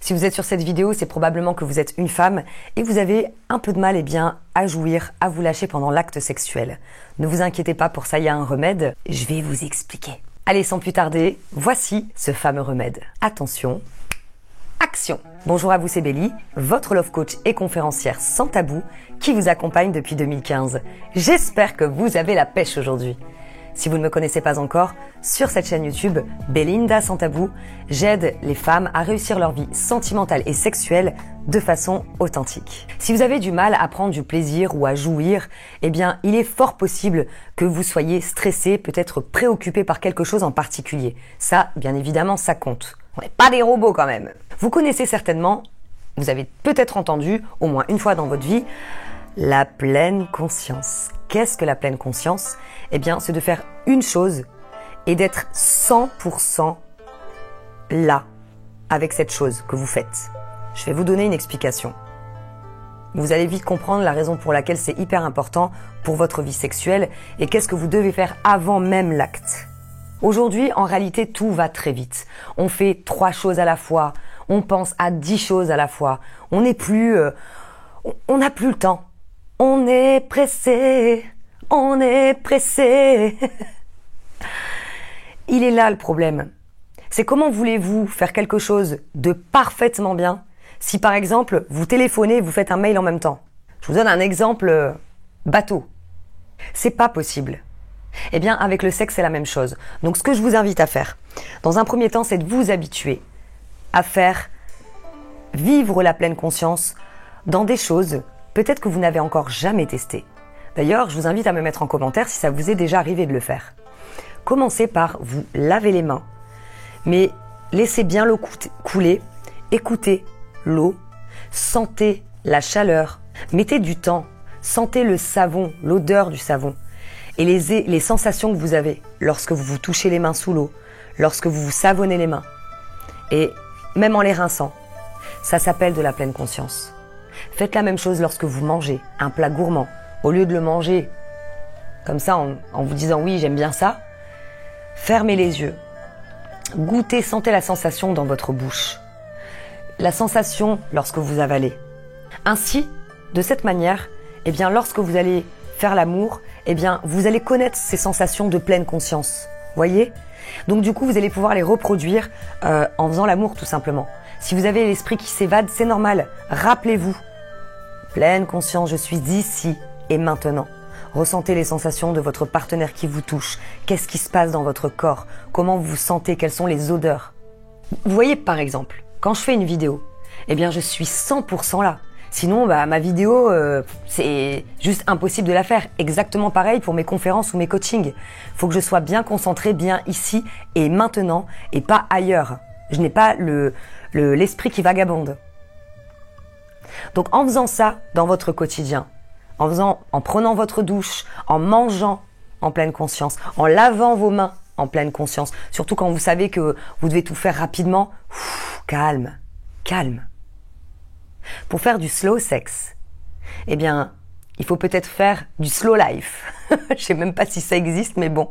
Si vous êtes sur cette vidéo, c'est probablement que vous êtes une femme et vous avez un peu de mal à jouir, à vous lâcher pendant l'acte sexuel. Ne vous inquiétez pas, pour ça il y a un remède, je vais vous expliquer. Allez, sans plus tarder, voici ce fameux remède. Attention, action! Bonjour à vous, c'est Bélie, votre love coach et conférencière sans tabou qui vous accompagne depuis 2015. J'espère que vous avez la pêche aujourd'hui. Si vous ne me connaissez pas encore, sur cette chaîne YouTube, Belinda Sans Tabou, j'aide les femmes à réussir leur vie sentimentale et sexuelle de façon authentique. Si vous avez du mal à prendre du plaisir ou à jouir, eh bien, il est fort possible que vous soyez stressé, peut-être préoccupé par quelque chose en particulier. Ça, bien évidemment, ça compte. On n'est pas des robots quand même. Vous connaissez certainement, vous avez peut-être entendu, au moins une fois dans votre vie, la pleine conscience. Qu'est-ce que la pleine conscience? Eh bien, c'est de faire une chose et d'être 100% là avec cette chose que vous faites. Je vais vous donner une explication. Vous allez vite comprendre la raison pour laquelle c'est hyper important pour votre vie sexuelle et qu'est-ce que vous devez faire avant même l'acte. Aujourd'hui, en réalité, tout va très vite. On fait 3 choses à la fois, on pense à 10 choses à la fois. On n'a plus le temps. On est pressé. On est pressé. Il est là le problème. C'est comment voulez-vous faire quelque chose de parfaitement bien si par exemple vous téléphonez et vous faites un mail en même temps. Je vous donne un exemple bateau. C'est pas possible. Eh bien avec le sexe c'est la même chose. Donc ce que je vous invite à faire, dans un premier temps, c'est de vous habituer à faire vivre la pleine conscience dans des choses peut-être que vous n'avez encore jamais testées. D'ailleurs, je vous invite à me mettre en commentaire si ça vous est déjà arrivé de le faire. Commencez par vous laver les mains, mais laissez bien l'eau couler, écoutez l'eau, sentez la chaleur, mettez du temps, sentez le savon, l'odeur du savon et les sensations que vous avez lorsque vous vous touchez les mains sous l'eau, lorsque vous vous savonnez les mains et même en les rinçant. Ça s'appelle de la pleine conscience. Faites la même chose lorsque vous mangez un plat gourmand. Au lieu de le manger comme ça en vous disant oui j'aime bien ça, fermez les yeux, goûtez, sentez la sensation dans votre bouche, la sensation lorsque vous avalez. Ainsi, de cette manière, eh bien lorsque vous allez faire l'amour, eh bien vous allez connaître ces sensations de pleine conscience. Voyez ? Donc du coup vous allez pouvoir les reproduire en faisant l'amour tout simplement. Si vous avez l'esprit qui s'évade, c'est normal. Rappelez-vous, pleine conscience, je suis ici et maintenant. Ressentez les sensations de votre partenaire qui vous touche. Qu'est-ce qui se passe dans votre corps? Comment vous vous sentez? Quelles sont les odeurs? Vous voyez par exemple, quand je fais une vidéo, eh bien je suis 100% là. Sinon, ma vidéo, c'est juste impossible de la faire. Exactement pareil pour mes conférences ou mes coachings. Il faut que je sois bien concentrée, bien ici et maintenant et pas ailleurs. Je n'ai pas l'esprit qui vagabonde. Donc en faisant ça dans votre quotidien, en prenant votre douche, en mangeant en pleine conscience, en lavant vos mains en pleine conscience, surtout quand vous savez que vous devez tout faire rapidement, calme, calme. Pour faire du slow sex, eh bien, il faut peut-être faire du slow life. Je sais même pas si ça existe, mais bon.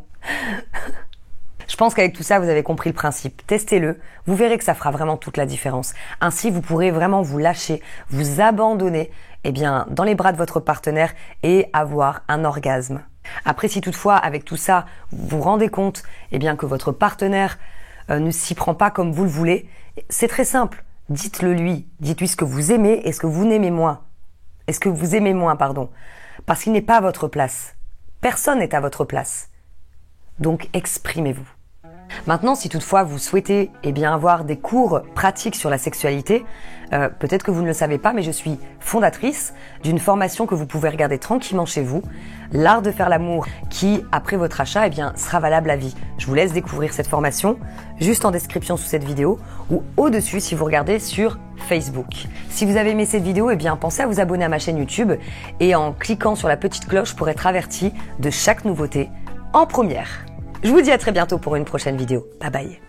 Je pense qu'avec tout ça, vous avez compris le principe. Testez-le, vous verrez que ça fera vraiment toute la différence. Ainsi, vous pourrez vraiment vous lâcher, vous abandonner eh bien, dans les bras de votre partenaire et avoir un orgasme. Après, si toutefois, avec tout ça, vous vous rendez compte eh bien, que votre partenaire ne s'y prend pas comme vous le voulez, c'est très simple. Dites-le lui. Dites-lui ce que vous aimez et ce que vous n'aimez moins. Est-ce que vous aimez moins, pardon. Parce qu'il n'est pas à votre place. Personne n'est à votre place. Donc, exprimez-vous. Maintenant, si toutefois vous souhaitez eh bien, avoir des cours pratiques sur la sexualité, peut-être que vous ne le savez pas, mais je suis fondatrice d'une formation que vous pouvez regarder tranquillement chez vous, l'art de faire l'amour, qui, après votre achat, eh bien, sera valable à vie. Je vous laisse découvrir cette formation, juste en description sous cette vidéo, ou au-dessus si vous regardez sur Facebook. Si vous avez aimé cette vidéo, eh bien, pensez à vous abonner à ma chaîne YouTube, et en cliquant sur la petite cloche pour être averti de chaque nouveauté en première. Je vous dis à très bientôt pour une prochaine vidéo. Bye bye.